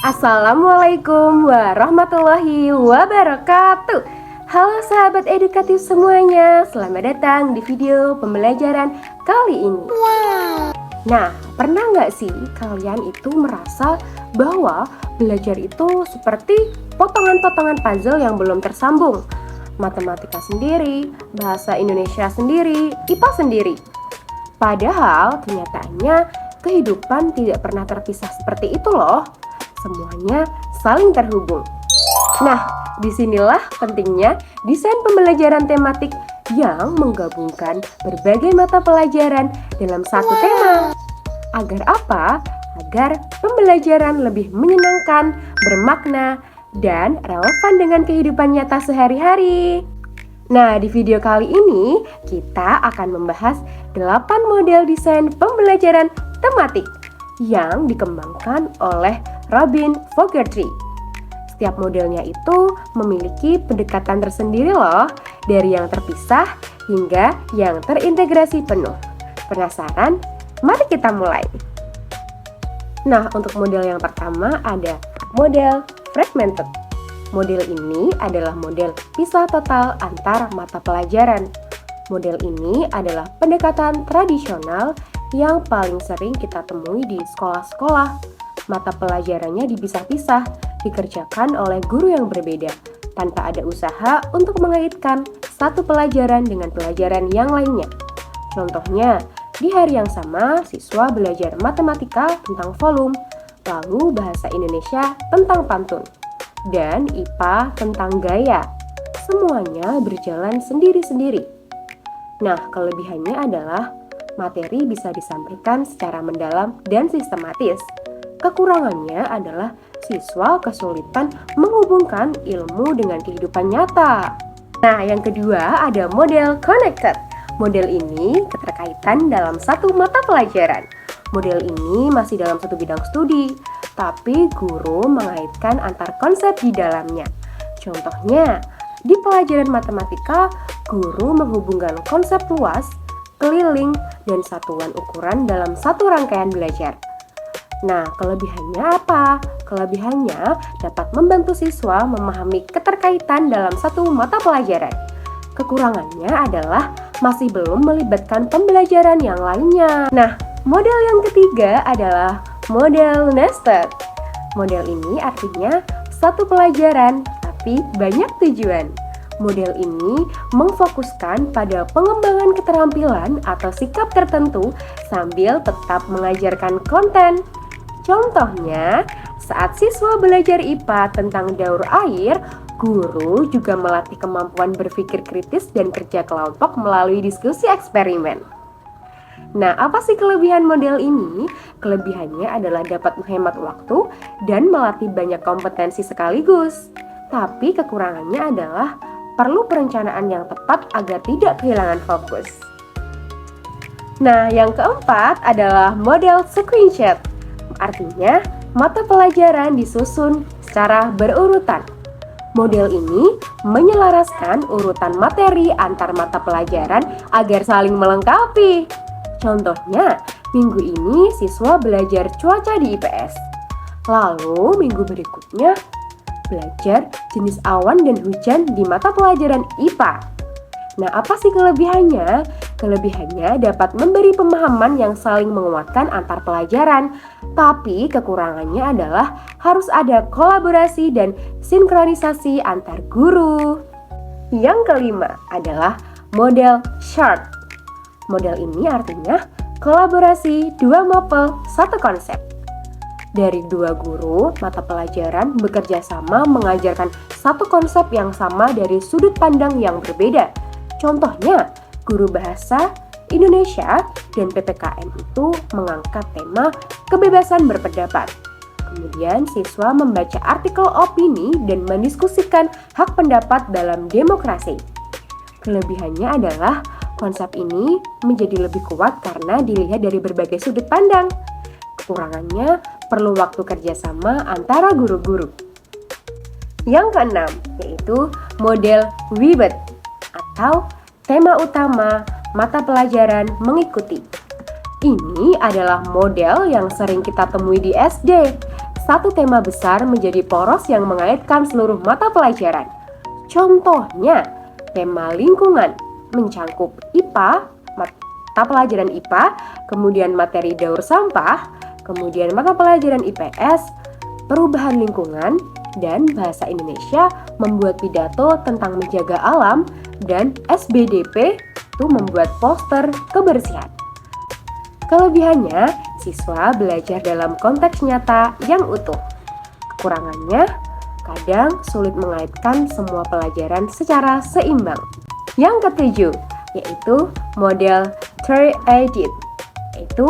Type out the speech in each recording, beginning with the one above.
Assalamualaikum warahmatullahi wabarakatuh. Halo sahabat edukatif semuanya, selamat datang di video pembelajaran kali ini. Nah, pernah nggak sih kalian itu merasa bahwa belajar itu seperti potongan-potongan puzzle yang belum tersambung? Matematika sendiri, bahasa Indonesia sendiri, IPA sendiri. Padahal kenyataannya kehidupan tidak pernah terpisah seperti itu loh. Semuanya saling terhubung. Nah, disinilah pentingnya desain pembelajaran tematik yang menggabungkan berbagai mata pelajaran dalam satu tema. Agar apa? Agar pembelajaran lebih menyenangkan, bermakna, dan relevan dengan kehidupan nyata sehari-hari. Nah, di video kali ini kita akan membahas 8 model desain pembelajaran tematik yang dikembangkan oleh Robin Fogarty. Setiap modelnya itu memiliki pendekatan tersendiri loh, dari yang terpisah hingga yang terintegrasi penuh. Penasaran? Mari kita mulai. Nah, untuk model yang pertama ada model fragmented. Model ini adalah model pisah total antar mata pelajaran. Model ini adalah pendekatan tradisional yang paling sering kita temui di sekolah-sekolah. Mata pelajarannya dipisah-pisah, dikerjakan oleh guru yang berbeda, tanpa ada usaha untuk mengaitkan satu pelajaran dengan pelajaran yang lainnya. Contohnya, di hari yang sama, siswa belajar matematika tentang volume, lalu bahasa Indonesia tentang pantun, dan IPA tentang gaya. Semuanya berjalan sendiri-sendiri. Nah, kelebihannya adalah materi bisa disampaikan secara mendalam dan sistematis. Kekurangannya adalah siswa kesulitan menghubungkan ilmu dengan kehidupan nyata. Nah, yang kedua ada model connected. Model ini keterkaitan dalam satu mata pelajaran. Model ini masih dalam satu bidang studi, tapi guru mengaitkan antar konsep di dalamnya. Contohnya, di pelajaran matematika, guru menghubungkan konsep luas, keliling, dan satuan ukuran dalam satu rangkaian belajar. Nah, kelebihannya apa? Kelebihannya dapat membantu siswa memahami keterkaitan dalam satu mata pelajaran. Kekurangannya adalah masih belum melibatkan pembelajaran yang lainnya. Nah, model yang ketiga adalah model nested. Model ini artinya satu pelajaran tapi banyak tujuan. Model ini memfokuskan pada pengembangan keterampilan atau sikap tertentu sambil tetap mengajarkan konten. Contohnya, saat siswa belajar IPA tentang daur air, guru juga melatih kemampuan berpikir kritis dan kerja kelompok melalui diskusi eksperimen. Nah, apa sih kelebihan model ini? Kelebihannya adalah dapat menghemat waktu dan melatih banyak kompetensi sekaligus. Tapi kekurangannya adalah perlu perencanaan yang tepat agar tidak kehilangan fokus. Nah, yang keempat adalah model sequential. Artinya, mata pelajaran disusun secara berurutan. Model ini menyelaraskan urutan materi antar mata pelajaran agar saling melengkapi. Contohnya, minggu ini siswa belajar cuaca di IPS. Lalu, minggu berikutnya belajar jenis awan dan hujan di mata pelajaran IPA. Nah, apa sih kelebihannya? Kelebihannya dapat memberi pemahaman yang saling menguatkan antar pelajaran. Tapi kekurangannya adalah harus ada kolaborasi dan sinkronisasi antar guru. Yang kelima adalah model SHARP. Model ini artinya kolaborasi dua mapel satu konsep. Dari dua guru, mata pelajaran bekerja sama mengajarkan satu konsep yang sama dari sudut pandang yang berbeda. Contohnya, guru bahasa Indonesia dan PPKN itu mengangkat tema kebebasan berpendapat. Kemudian siswa membaca artikel opini dan mendiskusikan hak pendapat dalam demokrasi. Kelebihannya adalah konsep ini menjadi lebih kuat karena dilihat dari berbagai sudut pandang. Kekurangannya perlu waktu kerjasama antara guru-guru. Yang keenam, yaitu model WIBET atau tema utama mata pelajaran mengikuti. Ini adalah model yang sering kita temui di SD. Satu tema besar menjadi poros yang mengaitkan seluruh mata pelajaran. Contohnya, tema lingkungan mencangkup IPA, mata pelajaran IPA, kemudian materi daur sampah, kemudian mata pelajaran IPS, perubahan lingkungan, dan bahasa Indonesia membuat pidato tentang menjaga alam, dan SBDP itu membuat poster kebersihan. Kelebihannya, siswa belajar dalam konteks nyata yang utuh. Kekurangannya, kadang sulit mengaitkan semua pelajaran secara seimbang. Yang ketujuh, yaitu model Tri-Edit, yaitu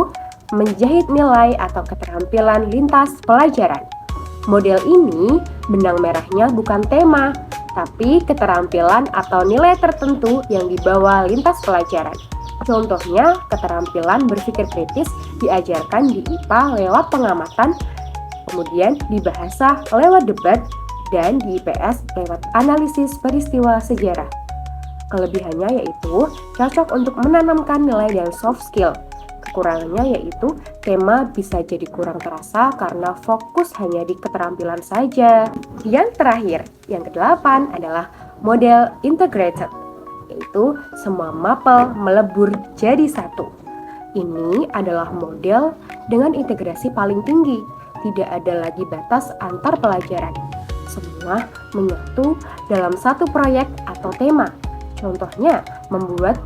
menjahit nilai atau keterampilan lintas pelajaran. Model ini, benang merahnya bukan tema, tapi keterampilan atau nilai tertentu yang dibawa lintas pelajaran. Contohnya, keterampilan berpikir kritis diajarkan di IPA lewat pengamatan, kemudian di bahasa lewat debat, dan di IPS lewat analisis peristiwa sejarah. Kelebihannya yaitu cocok untuk menanamkan nilai dan soft skill. Kekurangannya yaitu tema bisa jadi kurang terasa karena fokus hanya di keterampilan saja. Yang terakhir, yang kedelapan adalah model integrated, yaitu semua mapel melebur jadi satu. Ini adalah model dengan integrasi paling tinggi, tidak ada lagi batas antar pelajaran. Semua menyatu dalam satu proyek atau tema. Contohnya, membuat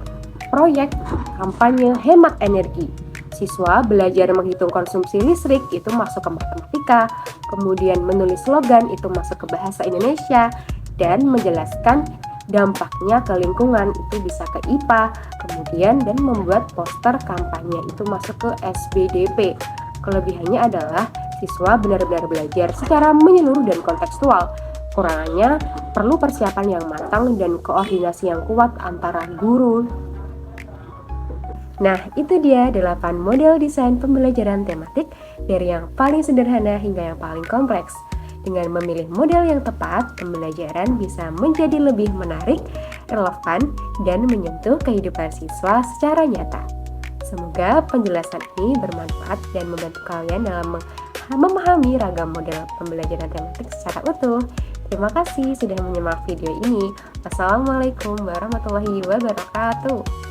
proyek kampanye hemat energi. Siswa belajar menghitung konsumsi listrik, itu masuk ke matematika, kemudian menulis slogan, itu masuk ke bahasa Indonesia, dan menjelaskan dampaknya ke lingkungan, itu bisa ke IPA, kemudian dan membuat poster kampanye, itu masuk ke SBDP. Kelebihannya adalah siswa benar-benar belajar secara menyeluruh dan kontekstual. Kurangannya, perlu persiapan yang matang dan koordinasi yang kuat antara guru. Nah, itu dia 8 model desain pembelajaran tematik dari yang paling sederhana hingga yang paling kompleks. Dengan memilih model yang tepat, pembelajaran bisa menjadi lebih menarik, relevan, dan menyentuh kehidupan siswa secara nyata. Semoga penjelasan ini bermanfaat dan membantu kalian dalam memahami ragam model pembelajaran tematik secara utuh. Terima kasih sudah menyimak video ini. Wassalamualaikum warahmatullahi wabarakatuh.